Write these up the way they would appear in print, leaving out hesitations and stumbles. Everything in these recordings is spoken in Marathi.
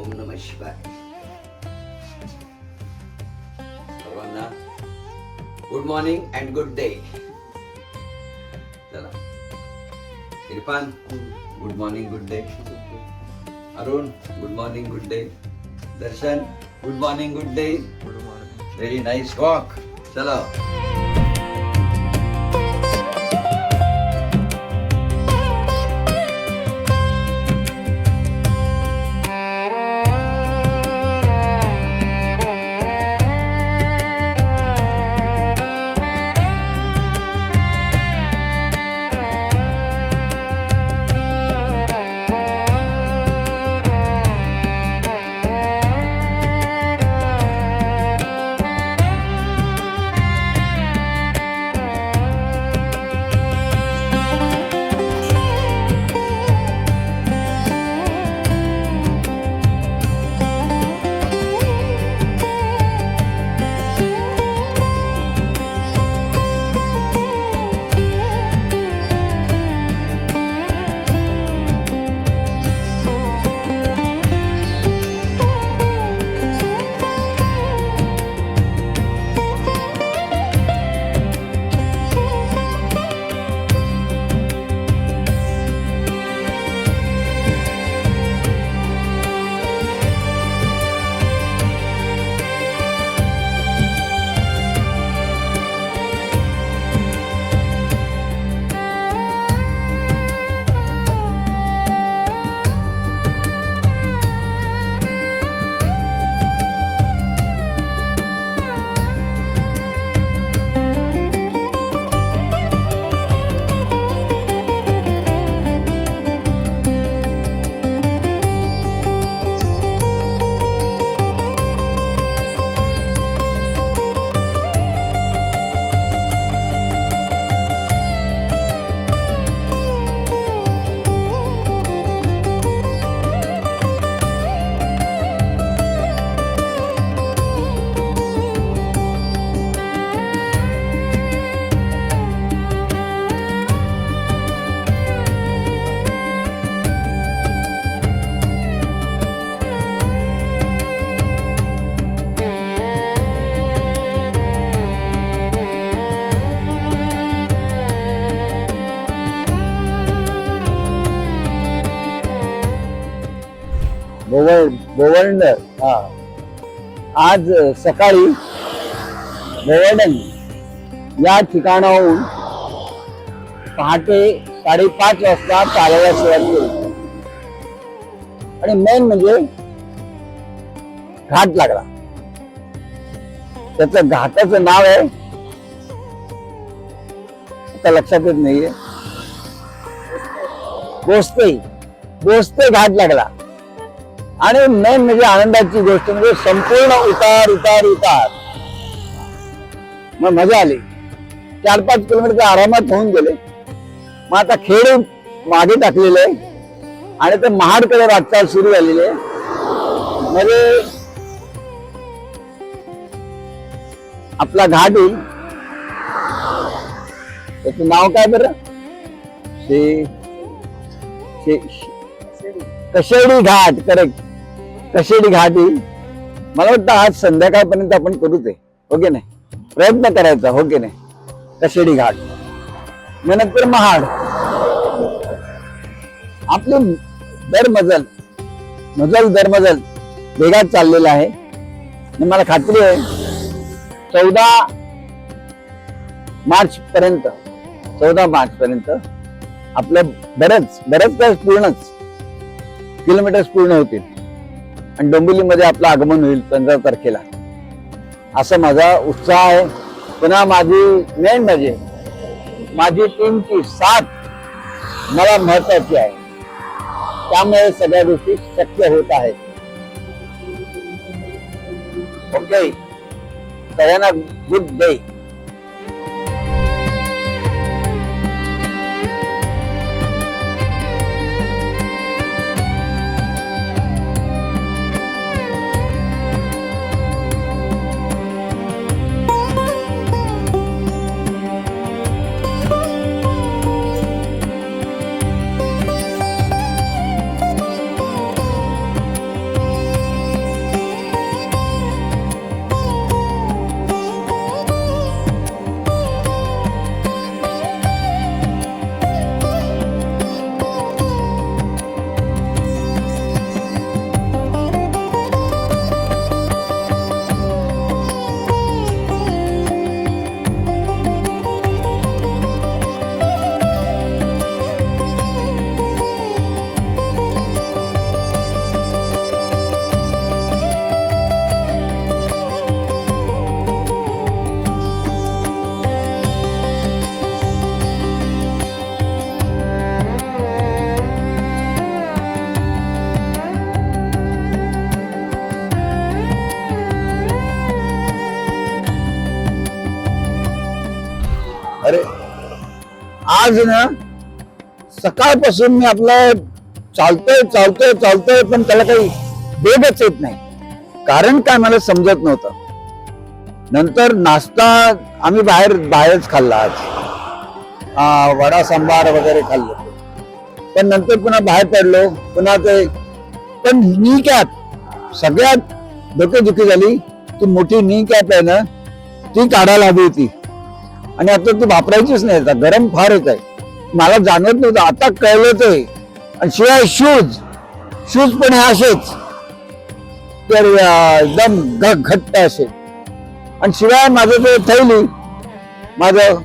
ओम नमः शिवाय. सर्वांना good morning and good day. चला Irfan good morning good day. Arun good morning good day. Darshan good morning good day. Very nice walk. चला बोवंडर. हा, आज सकाळी बोवंडन या ठिकाणाहून पहाटे 5:30 वाजता चालायला सुरुवात केली आणि मेन म्हणजे घाट लागला. त्याचं घाटाचं नाव आहे आता लक्षात येत नाहीये. बोस्ते घाट लागला. आणि मेन म्हणजे आनंदाची गोष्ट म्हणजे संपूर्ण उतार उतार उतार. मग मजा आली. 4-5 किलोमीटर आरामात होऊन गेले. मग आता खेड मागे टाकलेले आहे आणि ते महाडकडे वाटचाल सुरू झालेली आहे. म्हणजे आपला घाट येईल. त्याचं नाव काय बरं? कशेडी घाट. करेक्ट, कशेडी घाट येईल. मला वाटतं आज संध्याकाळपर्यंत आपण करू ते. हो की नाही? प्रयत्न करायचा. हो की नाही? कशेडी घाट. मग नंतर महाड. आपले दरमजल वेगात चाललेला आहे. मला खात्री आहे 14 मार्च पर्यंत आपलं बरेच तास पूर्णच किलोमीटर्स पूर्ण होतील आणि डोंबिवलीमध्ये आपलं आगमन होईल 15 तारखेला. असा माझा उत्साह आहे. पुन्हा माझी टीमची साथ मला महत्वाची आहे. त्यामुळे सगळ्या गोष्टी शक्य होत आहेत. ओके, सगळ्यांना गुड डे. आज ना सकाळपासून मी आपलं चालतोय पण त्याला काही वेगच येत नाही. कारण काय मला समजत नव्हतं. नंतर नाश्ता आम्ही बाहेरच खाल्ला आज. वडा सांबार वगैरे खाल्लं. पण नंतर पुन्हा बाहेर पडलो. पुन्हा ते पण नी कॅप सगळ्यात डोकेदुखी झाली. ती मोठी नी कॅप आहे ना ती काढायला हवी होती. आणि आता ती वापरायचीच नाही. आता गरम फार होत आहे. मला जाणवत नव्हतं. आता कळलं ते. आणि शिवाय शूज पण हे असेच तर एकदम घट्ट असे. आणि शिवाय माझं ते थैली माझं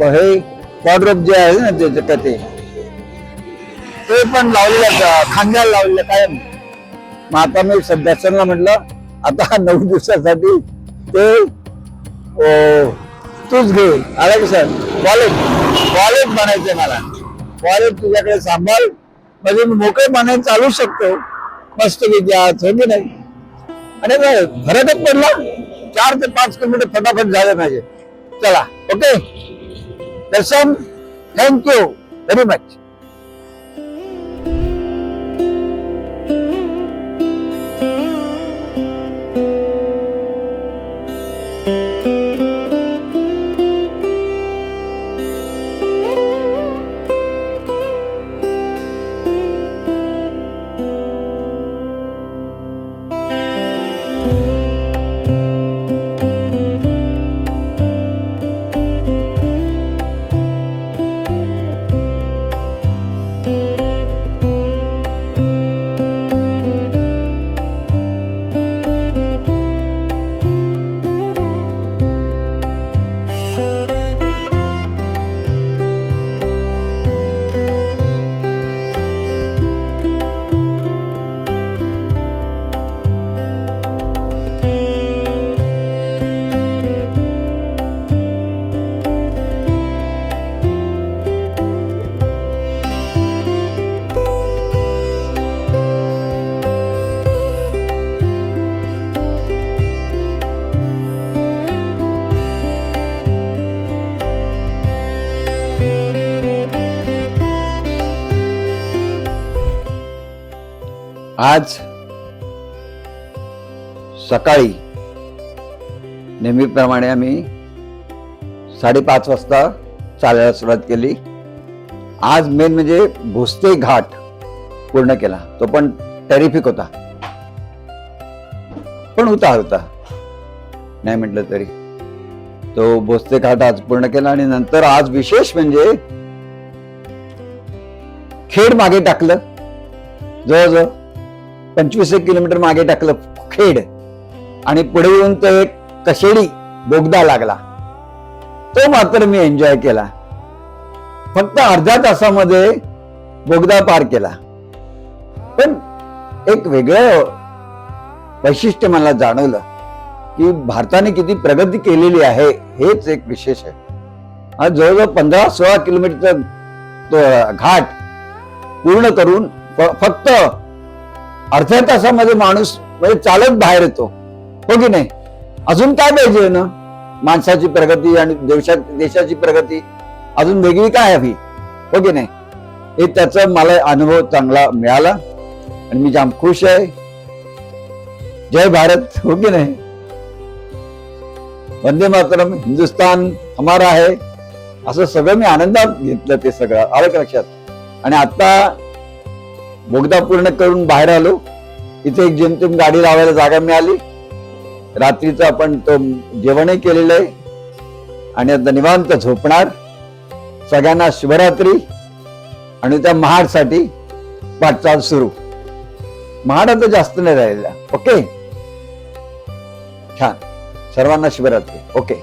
हे वॉर्डरोब जे आहे ना ते पण लावलेलं खांद्याला लावलेलं काय. मग आता मी दर्शनला म्हटलं आता 9 दिवसासाठी ते तूच घे. आला की सर वॉलेट बनायचंय मला. वॉलेट तुझ्याकडे सांभाळ म्हणजे मी मोकळेपणे चालू शकतो मस्त पैकी आज हो की नाही. आणि फरकच पडला. 4 ते 5 किलोमीटर फटाफट झाले माझे. चला ओके दर्शन थँक्यू व्हेरी मच. आज सकाळी नेहमीप्रमाणे आम्ही 5:30 वाजता चालायला सुरुवात केली. आज मेन म्हणजे भोसते घाट पूर्ण केला. तो पण टेरिफिक होता. पण होता नाही म्हटलं तरी तो भोसते घाट आज पूर्ण केला. आणि नंतर आज विशेष म्हणजे खेड मागे टाकलं. जवळजवळ 25 किलोमीटर मागे टाकलं खेड. आणि पुढे येऊन तो एक कशेडी बोगदा लागला. तो मात्र मी एन्जॉय केला. फक्त अर्ध्या तासामध्ये बोगदा पार केला. पण एक वेगळं वैशिष्ट्य मला जाणवलं की भारताने किती प्रगती केलेली आहे हेच एक विशेष आहे. आज जवळजवळ 15-16 किलोमीटरचा तो घाट पूर्ण करून फक्त अर्ध्या तासामध्ये माणूस म्हणजे चालत बाहेर येतो हो की नाही. अजून काय पाहिजे ना. माणसाची प्रगती आणि देशाची प्रगती अजून वेगळी काय हवी हो की नाही. हे त्याचा मला अनुभव चांगला मिळाला आणि मी जाम खुश आहे. जय भारत हो की नाही. वंदे मातरम. हिंदुस्तान हमारा आहे असं सगळं मी आनंदात घेतलं. ते सगळं आलं का लक्षात. आणि आता बोगदा पूर्ण करून बाहेर आलो. इथे एक जेमतेम गाडी लावायला जागा मिळाली. रात्रीचं आपण तो जेवणही केलेलं आहे आणि आता निवांत झोपणार. सगळ्यांना शुभरात्री. आणि त्या महाडसाठी वाटचाल सुरू. महाड आता जास्त नाही राहिलेला. ओके छान. सर्वांना शुभरात्री. ओके.